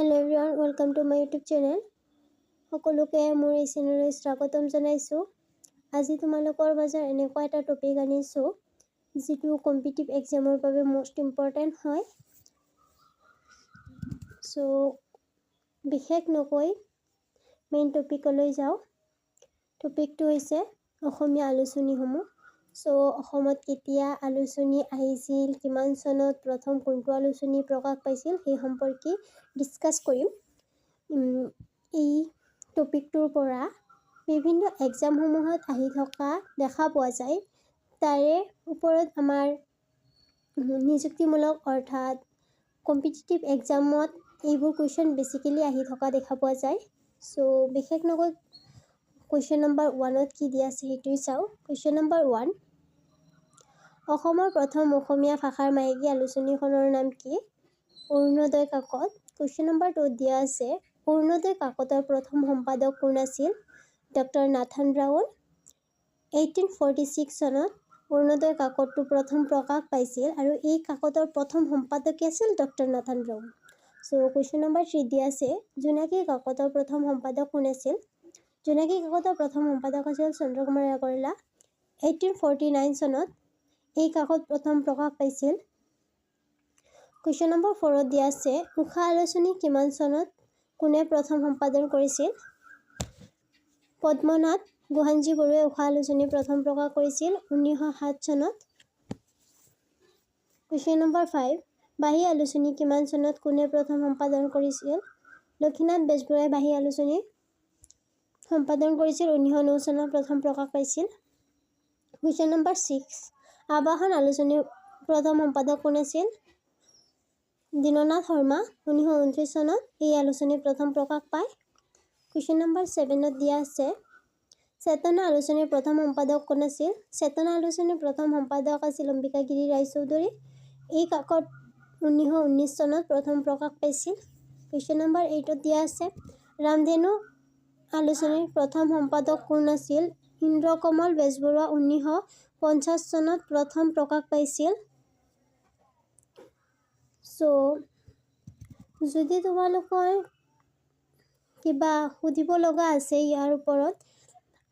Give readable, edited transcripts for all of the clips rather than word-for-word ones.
Hello everyone, welcome to my YouTube channel. সকলোকে মোৰ এই চেনেললৈ স্বাগতম জনাইছো। আজি তোমালোকৰ বাজাৰ এনেকুৱা এটা টপিক আনিছো যিটো কম্পিটিটিভ এক্সামৰ বাবে মোষ্ট ইম্পৰ্টেন্ট হয়। সো বিশেষ নকৈ মেইন টপিকলৈ যাও। টপিকটো হৈছে অসমীয়া আলোচনীসমূহ। সো অসমত কেতিয়া আলোচনী আহিছিল, কিমান চনত প্ৰথম কোনটো আলোচনী প্ৰকাশ পাইছিল সেই সম্পৰ্কে ডিসকাস কৰিম। এই টপিকটোৰ পৰা বিভিন্ন এক্সামসমূহত আহি থকা দেখা পোৱা যায়। তাৰে ওপৰত আমাৰ নিযুক্তিমূলক অৰ্থাৎ কম্পিটিটিভ এক্সামত এইবোৰ কুৱেশ্যন বেসিক্যালি আহি থকা দেখা পোৱা যায়। সো বিশেষ নকৈ কুৱেশ্যন নম্বৰ 1ত কি দিয়া আছে সেইটোই চাও। কুৱেশ্যন নম্বৰ 1, অসমৰ প্ৰথম অসমীয়া ভাষাৰ মাহিকী আলোচনীখনৰ নাম কি? অৰুণোদয় কাকত। কুৱেশ্যন নম্বৰ 2 দিয়া আছে, অৰুণোদয় কাকতৰ প্ৰথম সম্পাদক কোন আছিল? Doctor Nathan Raul. 1846 চনত অৰুণোদয় কাকতটো প্ৰথম প্ৰকাশ পাইছিল আৰু এই কাকতৰ প্ৰথম সম্পাদক আছিল doctor Nathan Raul. So question number 3 দিয়া আছে, জোনাকী কাকতৰ প্ৰথম সম্পাদক কোন আছিল? জোনাকী কাকতৰ প্ৰথম সম্পাদক আছিল চন্দ্ৰকুমাৰ আগৰৱালা। 1849 চনত এই কাকত প্ৰথম প্ৰকাশ পাইছিল। কুৱেশ্যন নম্বৰ 4 দিয়া আছে, উষা আলোচনী কিমান চনত কোনে প্ৰথম সম্পাদন কৰিছিল? পদ্মনাথ গোহাঞি বৰুৱাই উষা আলোচনী প্ৰথম প্ৰকাশ কৰিছিল 1907 চনত। কুৱেশ্যন নম্বৰ 5, বাহী আলোচনী কিমান চনত কোনে প্ৰথম সম্পাদন কৰিছিল? লক্ষীনাথ বেজবৰুৱাই বাহী আলোচনী সম্পাদন কৰিছিল 1909 চনত প্ৰথম প্ৰকাশ পাইছিল। কুৱেশ্যন নম্বৰ 6, আবাহন আলোচনীৰ প্ৰথম সম্পাদক কোন আছিল? দীননাথ শৰ্মা। 1929 চনত এই আলোচনী প্ৰথম প্ৰকাশ পায়। কুৱেশ্যন নম্বৰ 7ত দিয়া আছে, চেতনা আলোচনীৰ প্ৰথম সম্পাদক কোন আছিল? চেতনা আলোচনীৰ প্ৰথম সম্পাদক আছিল অম্বিকাগিৰি ৰায়চৌধুৰী। এই কাকত 1919 চনত প্ৰথম প্ৰকাশ পাইছিল। কুৱেশ্যন নম্বৰ 8ত দিয়া আছে, ৰামধেনু আলোচনীৰ প্ৰথম সম্পাদক কোন আছিল? ইন্দ্ৰকমল বেজবৰুৱা। 1950 চনত প্ৰথম প্ৰকাশ পাইছিল। সো যদি তোমালোকৰ কিবা সুধিব লগা আছে ইয়াৰ ওপৰত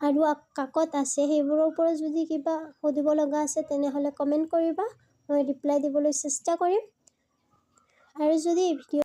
আৰু কাকত আছে সেইবোৰৰ ওপৰত যদি কিবা সুধিব লগা আছে তেনেহলে কমেন্ট কৰিবা, মই ৰিপ্লাই দিবলৈ চেষ্টা কৰিম। আৰু যদি ভিডিও